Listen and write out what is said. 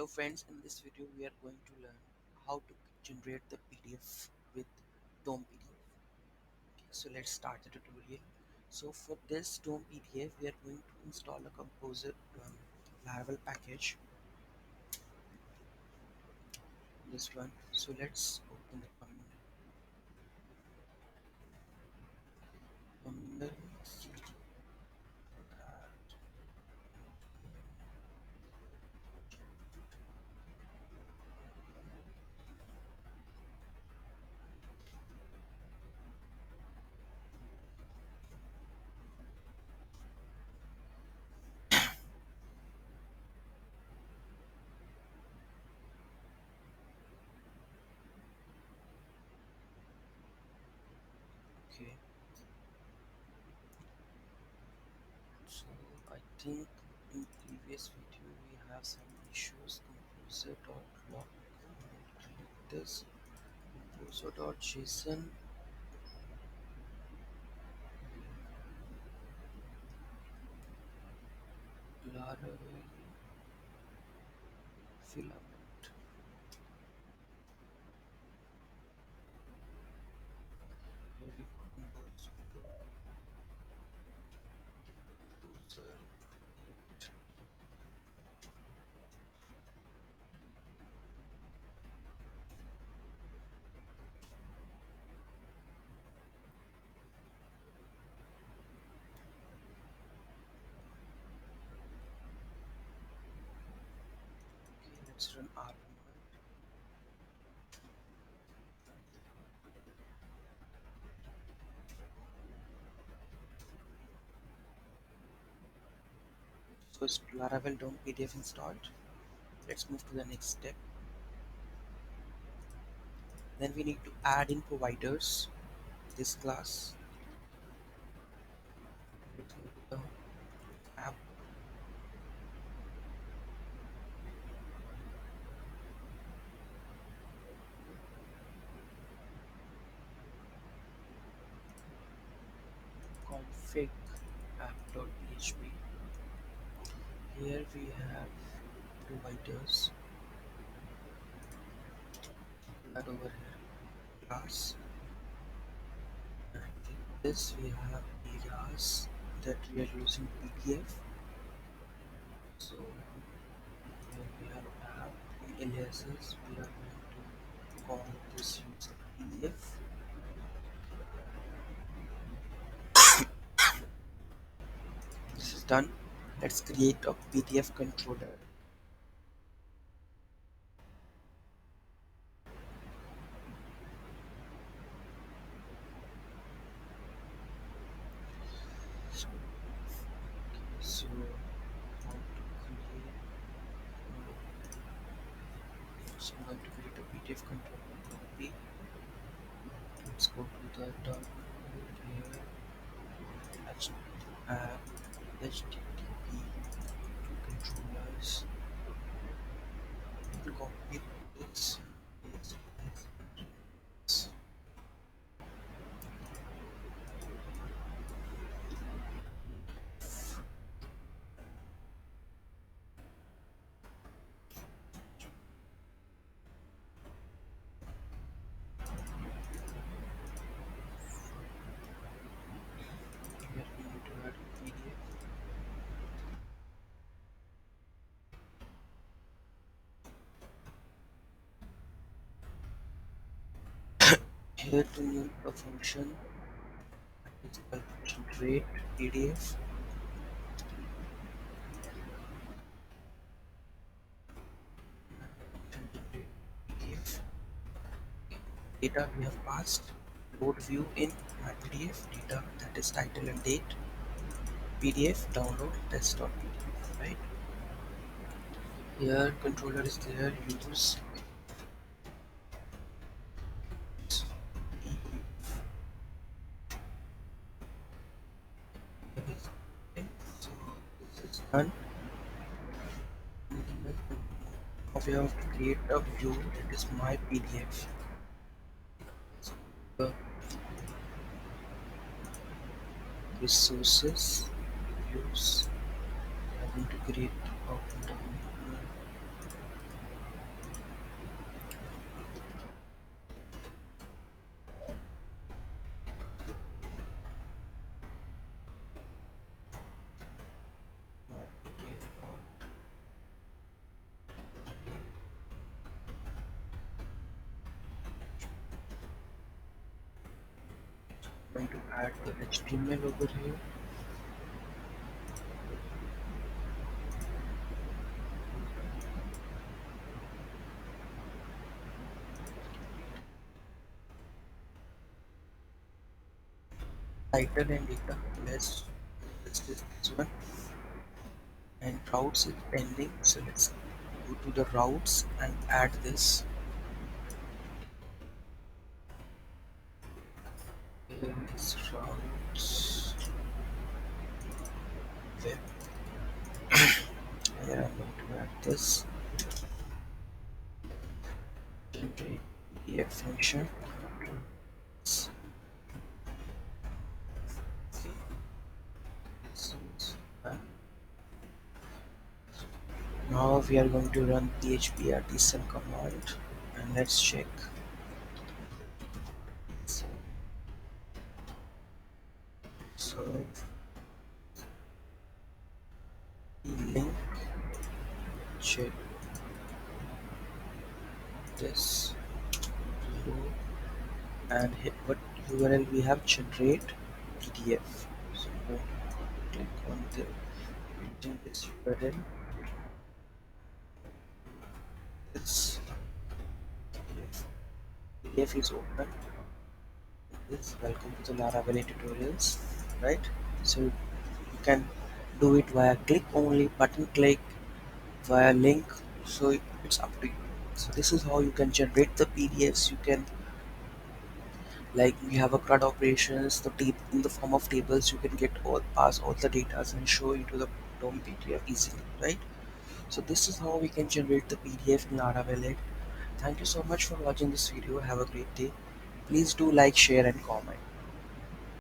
Hello friends, in this video we are going to learn how to generate the PDF with DomPDF. Okay, so let's start the tutorial. So for this DomPDF we are going to install a composer Laravel package, this one. So let's open the terminal. Okay, so I think in previous video we have some issues. Composer.log. Click this composer.json. Laravel filament. Very composer. Okay, let's run our command. So it's Laravel DomPDF installed. Let's move to the next step. Then we need to add in providers. This class. Let's go to the app config app.php. Here we have providers. That over here class. And in this we have areas that we are using PDF. So here we have app aliases. We are going to call this user PDF. This is done. Let's create a PDF controller. So how to create? So I'm going to create a PDF controller. Copy. Let's go to the terminal here. Let's add HTTP controllers. Copy this. Here we need to add PDF. Here to new a function is called generate PDF. Generate PDF. Data we have passed. Load view in my PDF. Data that is title and date. PDF download test.pdf. Right here, controller is there. Use so this is done. Now we have to create a view that is my PDF. So the resources views. I'm going to create a going to add the HTML over here. Title and data. Let's do this one. And routes is pending. So let's go to the routes and add this. This routes web. Here I'm going to add this generate PDF function. Okay. So, now we are going to run php artisan command and let's check. So link check this below and hit what URL we have, generate PDF. So I'm going to click on the using this URL. This PDF is open. This welcome to the Laravel tutorials, right? So you can do it via click only, button click, via link. So it's up to you. So this is how you can generate the PDFs. You can, like, we have a CRUD operations, the tape in the form of tables. You can get all pass all the data and show into the DOM PDF easily, right? So this is how we can generate the PDF in Laravel. Thank you so much for watching this video. Have a great day. Please do like, share, and comment.